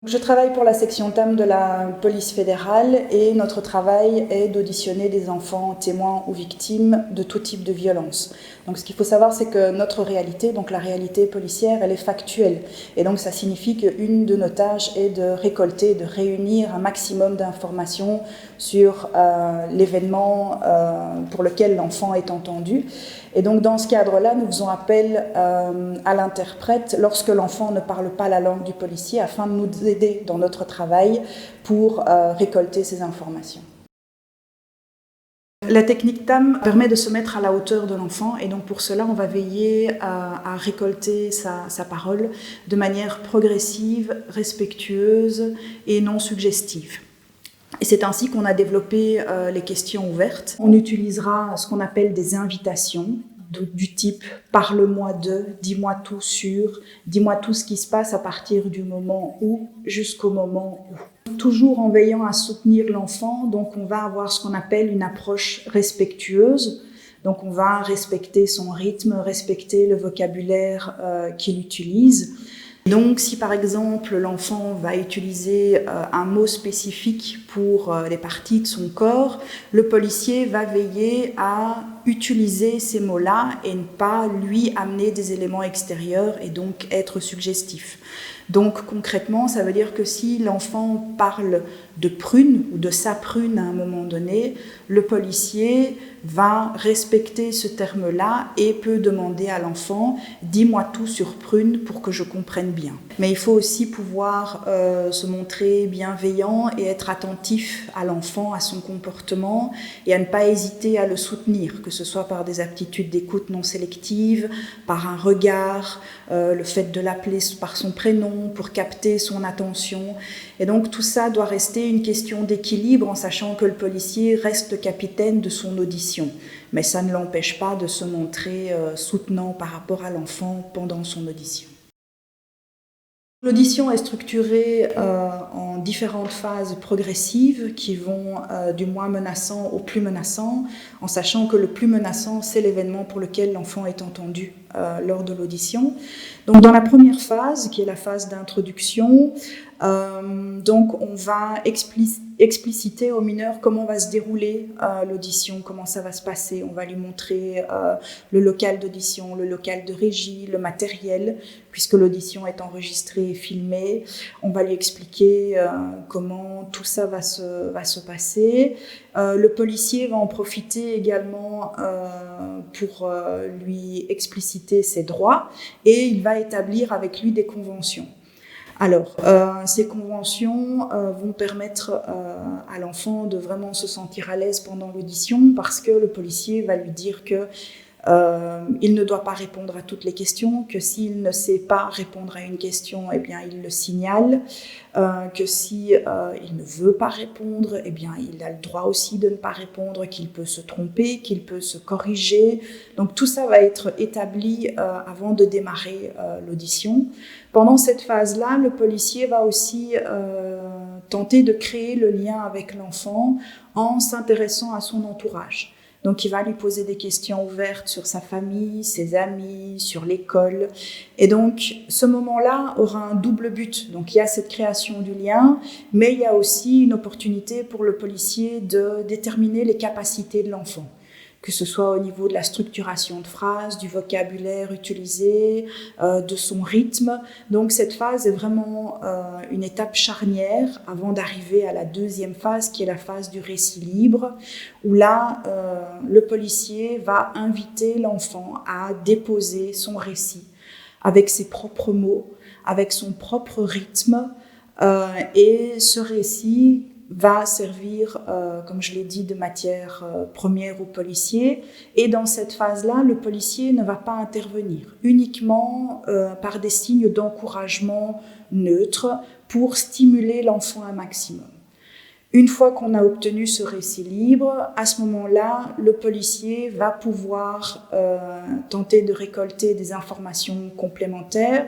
Je travaille pour la section TAM de la police fédérale et notre travail est d'auditionner des enfants témoins ou victimes de tout type de violence. Donc ce qu'il faut savoir, c'est que notre réalité, donc la réalité policière, elle est factuelle. Et donc ça signifie qu'une de nos tâches est de récolter, de réunir un maximum d'informations sur l'événement pour lequel l'enfant est entendu. Et donc dans ce cadre-là, nous faisons appel à l'interprète lorsque l'enfant ne parle pas la langue du policier afin de nous aider dans notre travail pour récolter ces informations. La technique TAM permet de se mettre à la hauteur de l'enfant et donc pour cela on va veiller à récolter sa parole de manière progressive, respectueuse et non suggestive. Et c'est ainsi qu'on a développé les questions ouvertes. On utilisera ce qu'on appelle des invitations du type « parle-moi de »,« dis-moi tout sur »,« dis-moi tout ce qui se passe à partir du moment où jusqu'au moment où ». Toujours en veillant à soutenir l'enfant, donc on va avoir ce qu'on appelle une approche respectueuse. Donc on va respecter son rythme, respecter le vocabulaire qu'il utilise. Donc si par exemple l'enfant va utiliser un mot spécifique pour les parties de son corps, le policier va veiller à utiliser ces mots-là et ne pas lui amener des éléments extérieurs et donc être suggestif. Donc concrètement, ça veut dire que si l'enfant parle de prune ou de sa prune à un moment donné, le policier va respecter ce terme-là et peut demander à l'enfant « dis-moi tout sur prune pour que je comprenne bien ». Mais il faut aussi pouvoir se montrer bienveillant et être attentif à l'enfant, à son comportement et à ne pas hésiter à le soutenir, que ce soit par des aptitudes d'écoute non sélectives, par un regard, le fait de l'appeler par son prénom pour capter son attention. Et donc tout ça doit rester une question d'équilibre en sachant que le policier reste le capitaine de son audition. Mais ça ne l'empêche pas de se montrer soutenant par rapport à l'enfant pendant son audition. L'audition est structurée en différentes phases progressives qui vont du moins menaçant au plus menaçant, en sachant que le plus menaçant, c'est l'événement pour lequel l'enfant est entendu lors de l'audition. Donc dans la première phase, qui est la phase d'introduction, donc on va expliciter au mineur comment va se dérouler l'audition, comment ça va se passer. On va lui montrer le local d'audition, le local de régie, le matériel, puisque l'audition est enregistrée et filmée. On va lui expliquer comment tout ça va se passer. Le policier va en profiter également pour lui expliciter ses droits et il va établir avec lui des conventions. Alors, ces conventions vont permettre à l'enfant de vraiment se sentir à l'aise pendant l'audition parce que le policier va lui dire que il ne doit pas répondre à toutes les questions, que s'il ne sait pas répondre à une question, eh bien, il le signale, que si il ne veut pas répondre, eh bien, il a le droit aussi de ne pas répondre, qu'il peut se tromper, qu'il peut se corriger. Donc tout ça va être établi avant de démarrer l'audition. Pendant cette phase-là, le policier va aussi tenter de créer le lien avec l'enfant en s'intéressant à son entourage. Donc il va lui poser des questions ouvertes sur sa famille, ses amis, sur l'école. Et donc ce moment-là aura un double but. Donc il y a cette création du lien, mais il y a aussi une opportunité pour le policier de déterminer les capacités de l'enfant, que ce soit au niveau de la structuration de phrases, du vocabulaire utilisé, de son rythme. Donc cette phase est vraiment une étape charnière avant d'arriver à la deuxième phase, qui est la phase du récit libre, où là, le policier va inviter l'enfant à déposer son récit avec ses propres mots, avec son propre rythme, et ce récit va servir, comme je l'ai dit, de matière première au policier. Et dans cette phase-là, le policier ne va pas intervenir, uniquement par des signes d'encouragement neutres pour stimuler l'enfant un maximum. Une fois qu'on a obtenu ce récit libre, à ce moment-là, le policier va pouvoir tenter de récolter des informations complémentaires,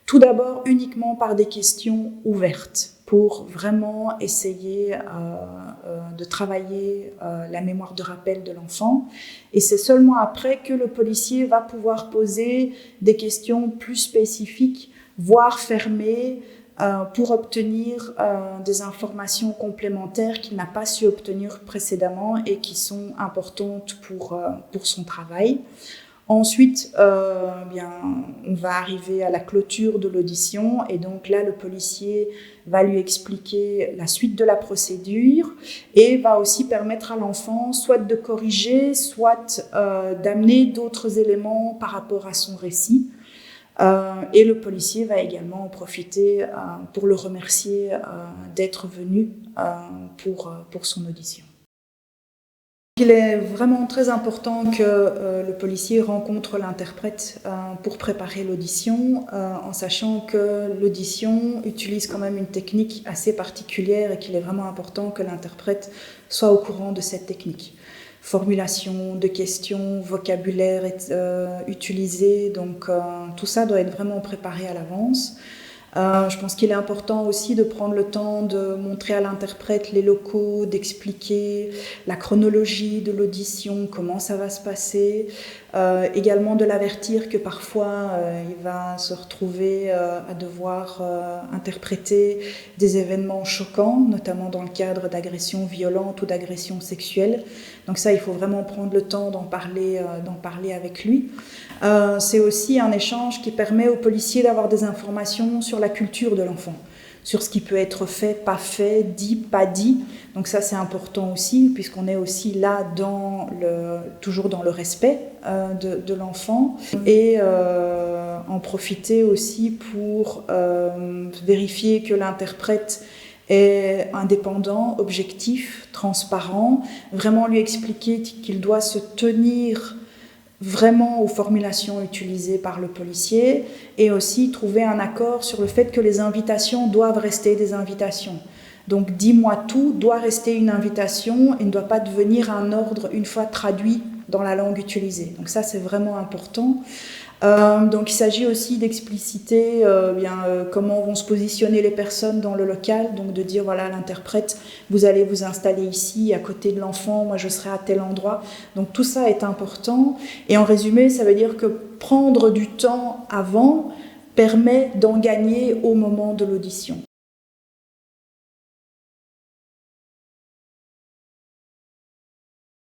tout d'abord uniquement par des questions ouvertes, pour vraiment essayer de travailler la mémoire de rappel de l'enfant. Et c'est seulement après que le policier va pouvoir poser des questions plus spécifiques, voire fermées, pour obtenir des informations complémentaires qu'il n'a pas su obtenir précédemment et qui sont importantes pour son travail. Ensuite, on va arriver à la clôture de l'audition et donc là, le policier va lui expliquer la suite de la procédure et va aussi permettre à l'enfant soit de corriger, soit d'amener d'autres éléments par rapport à son récit. Et le policier va également en profiter pour le remercier d'être venu pour son audition. Il est vraiment très important que le policier rencontre l'interprète pour préparer l'audition, en sachant que l'audition utilise quand même une technique assez particulière et qu'il est vraiment important que l'interprète soit au courant de cette technique. Formulation de questions, vocabulaire utilisé, donc tout ça doit être vraiment préparé à l'avance. Je pense qu'il est important aussi de prendre le temps de montrer à l'interprète les locaux, d'expliquer la chronologie de l'audition, comment ça va se passer, également de l'avertir que parfois il va se retrouver à devoir interpréter des événements choquants, notamment dans le cadre d'agressions violentes ou d'agressions sexuelles. Donc ça, il faut vraiment prendre le temps d'en parler avec lui. C'est aussi un échange qui permet aux policiers d'avoir des informations sur la culture de l'enfant, sur ce qui peut être fait, pas fait, dit, pas dit. Donc ça, c'est important aussi, puisqu'on est aussi là toujours dans le respect de l'enfant. Et en profiter aussi pour vérifier que l'interprète est indépendant, objectif, transparent, vraiment lui expliquer qu'il doit se tenir vraiment aux formulations utilisées par le policier et aussi trouver un accord sur le fait que les invitations doivent rester des invitations. Donc « dis-moi tout » doit rester une invitation et ne doit pas devenir un ordre une fois traduit dans la langue utilisée. Donc ça, c'est vraiment important. Donc il s'agit aussi d'expliciter comment vont se positionner les personnes dans le local, donc de dire voilà, l'interprète, vous allez vous installer ici à côté de l'enfant, moi je serai à tel endroit. Donc tout ça est important et en résumé ça veut dire que prendre du temps avant permet d'en gagner au moment de l'audition.